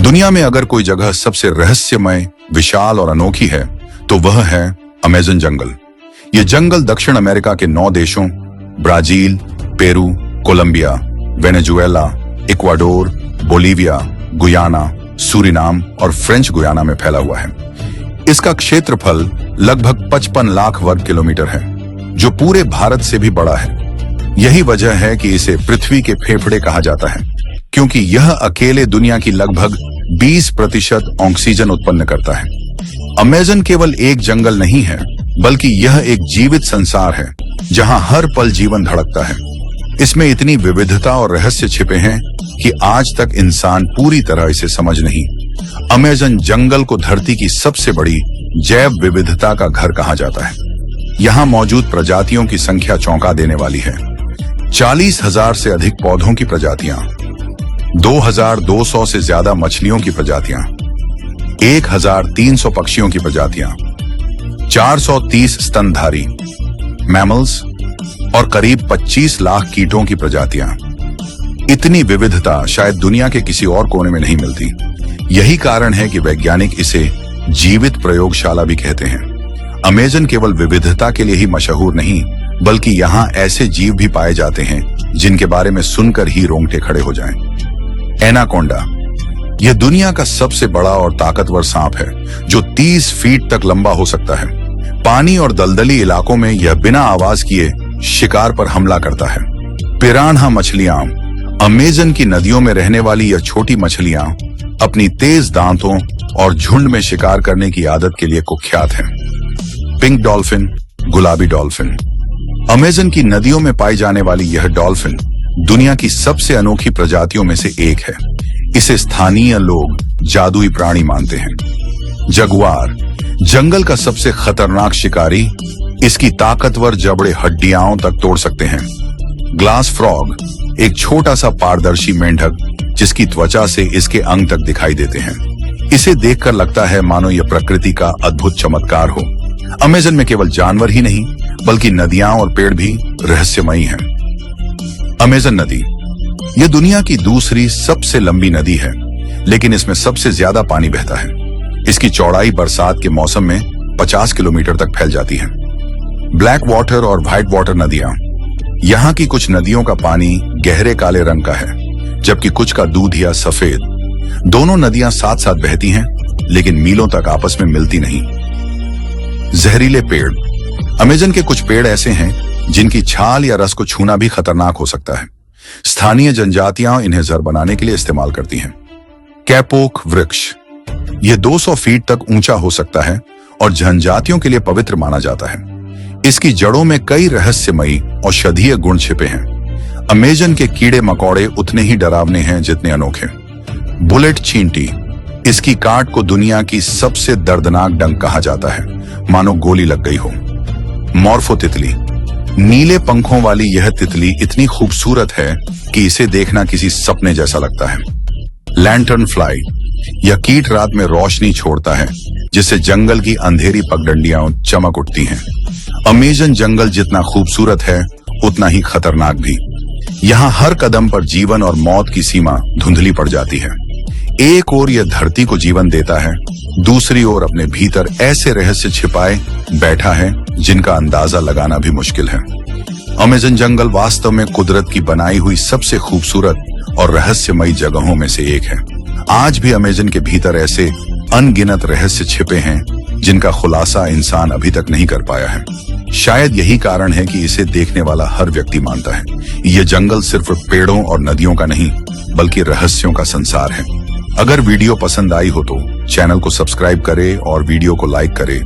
दुनिया में अगर कोई जगह सबसे रहस्यमय, विशाल और अनोखी है तो वह है अमेज़न जंगल। ये जंगल दक्षिण अमेरिका के 9 देशों Brazil, Peru, Colombia, Venezuela, Ecuador, Bolivia, Guyana, Suriname और फ्रेंच गुयाना में फैला हुआ है। इसका क्षेत्रफल लगभग 55 लाख वर्ग किलोमीटर है, जो पूरे भारत से भी बड़ा है। यही वजह है कि इसे पृथ्वी के फेफड़े कहा जाता है, क्योंकि यह अकेले दुनिया की लगभग 20% ऑक्सीजन उत्पन्न करता है। अमेज़न केवल एक जंगल नहीं है, बल्कि यह एक जीवित संसार है जहां हर पल जीवन धड़कता है। इसमें इतनी विविधता और रहस्य छिपे हैं कि आज तक इंसान पूरी तरह इसे समझ नहीं। अमेज़न जंगल को धरती की सबसे बड़ी जैव विविधता का घर कहा जाता है। यहाँ मौजूद प्रजातियों की संख्या चौंका देने वाली है। 40,000 से अधिक पौधों की प्रजातियां, 2,200 से ज्यादा मछलियों की प्रजातियां, 1,300 पक्षियों की प्रजातियां, 430 स्तनधारी मैमल्स और करीब 25 लाख कीटों की प्रजातियां। इतनी विविधता शायद दुनिया के किसी और कोने में नहीं मिलती। यही कारण है कि वैज्ञानिक इसे जीवित प्रयोगशाला भी कहते हैं। अमेज़न केवल विविधता के लिए ही मशहूर नहीं, बल्कि यहाँ ऐसे जीव भी पाए जाते हैं जिनके बारे में सुनकर ही रोंगटे खड़े हो जाएं। एनाकोंडा, यह दुनिया का सबसे बड़ा और ताकतवर सांप है, जो 30 फीट तक लंबा हो सकता है। पानी और दलदली इलाकों में यह बिना आवाज किए शिकार पर हमला करता है। पिरान्हा मछलियां, अमेज़न की नदियों में रहने वाली यह छोटी मछलियां अपनी तेज दांतों और झुंड में शिकार करने की आदत के लिए कुख्यात हैं। पिंक डॉल्फिन, गुलाबी डॉल्फिन, अमेज़न की नदियों में पाई जाने वाली यह डॉल्फिन दुनिया की सबसे अनोखी प्रजातियों में से एक है। इसे स्थानीय लोग जादुई प्राणी मानते हैं। जगुआर, जंगल का सबसे खतरनाक शिकारी, इसकी ताकतवर जबड़े हड्डियां तक तोड़ सकते हैं। ग्लास फ्रॉग, एक छोटा सा पारदर्शी मेंढक जिसकी त्वचा से इसके अंग तक दिखाई देते हैं। इसे देखकर लगता है मानो यह प्रकृति का अद्भुत चमत्कार हो। अमेज़न में केवल जानवर ही नहीं, बल्कि नदियां और पेड़ भी रहस्यमयी हैं। अमेज़न नदी, यह दुनिया की दूसरी सबसे लंबी नदी है, लेकिन इसमें सबसे ज्यादा पानी बहता है। इसकी चौड़ाई बरसात के मौसम में 50 किलोमीटर तक फैल जाती है। ब्लैक वाटर और व्हाइट वाटर नदियां, यहाँ की कुछ नदियों का पानी गहरे काले रंग का है, जबकि कुछ का दूध या सफेद। दोनों नदियां साथ साथ बहती हैं, लेकिन मीलों तक आपस में मिलती नहीं। जहरीले पेड़, अमेज़न के कुछ पेड़ ऐसे हैं जिनकी छाल या रस को छूना भी खतरनाक हो सकता है। स्थानीय जनजातियां इन्हें जहर बनाने के लिए इस्तेमाल करती हैं। कैपोक वृक्ष, यह 200 फीट तक ऊंचा हो सकता है और जनजातियों के लिए पवित्र माना जाता है। इसकी जड़ों में कई रहस्यमयी औषधीय गुण छिपे हैं। अमेज़न के कीड़े मकोड़े उतने ही डरावने हैं जितने अनोखे। बुलेट चींटी, इसकी काट को दुनिया की सबसे दर्दनाक डंक कहा जाता है, मानो गोली लग गई हो। मॉर्फो तितली, नीले पंखों वाली यह तितली इतनी खूबसूरत है कि इसे देखना किसी सपने जैसा लगता है। लैंटर्न फ्लाई, यह कीट रात में रोशनी छोड़ता है, जिससे जंगल की अंधेरी पगडंडियां चमक उठती हैं। अमेज़न जंगल जितना खूबसूरत है, उतना ही खतरनाक भी। यहाँ हर कदम पर जीवन और मौत की सीमा धुंधली पड़ जाती है। एक ओर यह धरती को जीवन देता है, दूसरी ओर अपने भीतर ऐसे रहस्य छिपाए बैठा है जिनका अंदाजा लगाना भी मुश्किल है। अमेज़न जंगल वास्तव में कुदरत की बनाई हुई सबसे खूबसूरत और रहस्यमयी जगहों में से एक है। आज भी अमेज़न के भीतर ऐसे अनगिनत रहस्य छिपे हैं जिनका खुलासा इंसान अभी तक नहीं कर पाया है। शायद यही कारण है कि इसे देखने वाला हर व्यक्ति मानता है यह जंगल सिर्फ पेड़ों और नदियों का नहीं, बल्कि रहस्यों का संसार है। अगर वीडियो पसंद आई हो तो चैनल को सब्सक्राइब करें और वीडियो को लाइक करें